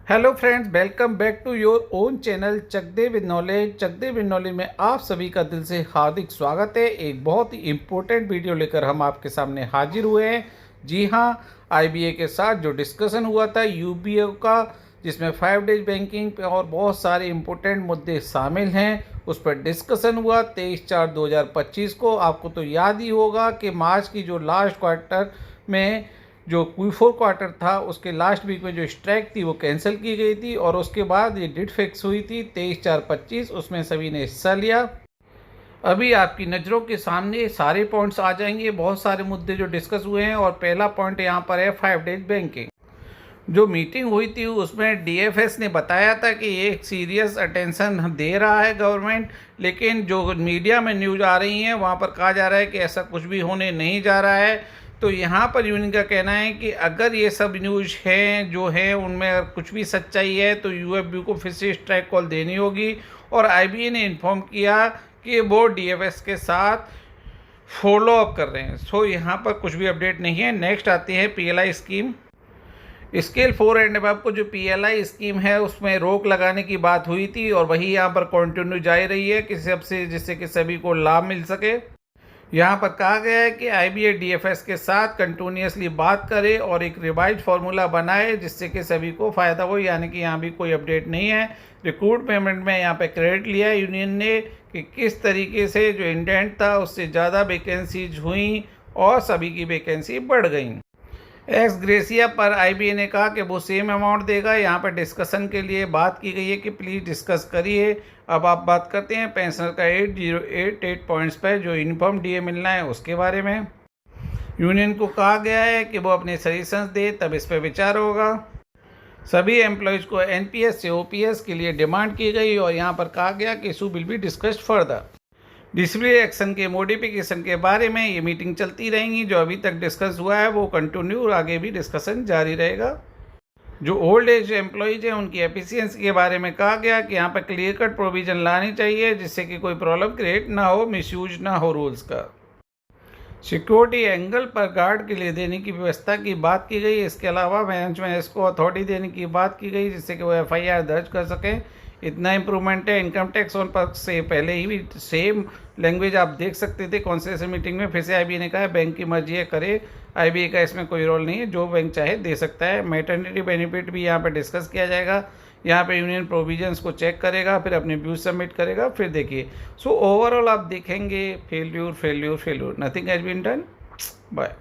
Hello friends, welcome back to your own channel Chak De with knowledge. Chak De with knowledge में आप सभी का दिल से हार्दिक स्वागत है। एक बहुत ही इम्पोर्टेंट वीडियो लेकर हम आपके सामने हाजिर हुए हैं। जी हाँ, आईबीए के साथ जो डिस्कशन हुआ था यूबीओ का, जिसमें 5 डेज बैंकिंग पे और बहुत सारे इम्पोर्टेंट मुद्दे शामिल हैं, उस पर डिस्कशन हुआ 23/4/2025 को। आपको तो याद ही होगा कि मार्च की जो लास्ट क्वार्टर में जो Q4 क्वार्टर था उसके लास्ट वीक में जो स्ट्राइक थी वो कैंसिल की गई थी और उसके बाद ये डेट फिक्स हुई थी 23/4/25। उसमें सभी ने हिस्सा लिया। अभी आपकी नज़रों के सामने सारे पॉइंट्स आ जाएंगे, बहुत सारे मुद्दे जो डिस्कस हुए हैं। और पहला पॉइंट यहाँ पर है 5 डेज बैंकिंग। जो मीटिंग हुई थी उसमें डीएफएस ने बताया था कि ये एक सीरियस अटेंशन दे रहा है गवर्नमेंट, लेकिन जो मीडिया में न्यूज़ आ रही हैं वहाँ पर कहा जा रहा है कि ऐसा कुछ भी होने नहीं जा रहा है। तो यहाँ पर यूनियन का कहना है कि अगर ये सब न्यूज़ हैं जो हैं उनमें अगर कुछ भी सच्चाई है तो यूएफबी को फिर से स्ट्राइक कॉल देनी होगी। और आईबीए ने इन्फॉर्म किया कि वो डीएफएस के साथ फॉलो अप कर रहे हैं। सो यहाँ पर कुछ भी अपडेट नहीं है। नेक्स्ट आती है PLI scheme. Scale 4 and above को जो पीएलआई स्कीम है उसमें रोक लगाने की बात हुई थी और वही यहाँ पर कंटिन्यू जारी रही है किसी सबसे, जिससे कि सभी को लाभ मिल सके। यहाँ पर कहा गया है कि आईबीए डीएफएस के साथ कंटिन्यूसली बात करे और एक रिवाइज फार्मूला बनाए जिससे कि सभी को फ़ायदा हो। यानी कि यहाँ भी कोई अपडेट नहीं है। रिक्रूट पेमेंट में यहाँ पे क्रेडिट लिया है यूनियन ने कि किस तरीके से जो इंडेंट था उससे ज़्यादा वैकेंसीज हुई और सभी की वैकेंसी बढ़ गई। एक्स ग्रेसिया पर आईबीए ने कहा कि वो सेम अमाउंट देगा। यहाँ पर डिस्कशन के लिए बात की गई है कि प्लीज़ डिस्कस करिए। अब आप बात करते हैं पेंशनर का 8088 पॉइंट्स पर जो यूनिफॉर्म डीए मिलना है उसके बारे में। यूनियन को कहा गया है कि वो अपने सजेशंस दे, तब इस पर विचार होगा। सभी एम्प्लॉयज़ को एनपीएस से ओपीएस के लिए डिमांड की गई और यहाँ पर कहा गया कि issue will be discussed further. Disciplinary action के मॉडिफिकेशन के बारे में ये मीटिंग चलती रहेंगी। जो अभी तक डिस्कस हुआ है वो कंटिन्यू और आगे भी डिस्कशन जारी रहेगा। जो ओल्ड एज एम्प्लॉयज़ हैं उनकी एफिशिएंसी के बारे में कहा गया कि यहाँ पर क्लियर कट प्रोविज़न लानी चाहिए जिससे कि कोई प्रॉब्लम क्रिएट ना हो, मिसयूज ना हो रूल्स का। सिक्योरिटी एंगल पर गार्ड के लिए देने की व्यवस्था की बात की गई। इसके अलावा मैनेजमेंट को अथॉरिटी देने की बात की गई जिससे कि वो एफआईआर दर्ज कर सकें। इतना इम्प्रूवमेंट है। इनकम टैक्स ऑन पर से पहले ही भी सेम लैंग्वेज आप देख सकते थे कॉन्सेशन मीटिंग में। फिर से आईबीए ने कहा है बैंक की मर्जी है करे, आईबीए का इसमें कोई रोल नहीं है, जो बैंक चाहे दे सकता है। मैटरनिटी बेनिफिट भी यहाँ पर डिस्कस किया जाएगा। यहाँ पे यूनियन प्रोविजंस को चेक करेगा, फिर अपने व्यूज सबमिट करेगा, फिर देखिए। सो ओवरऑल आप देखेंगे failure failure failure, nothing has been done. Bye.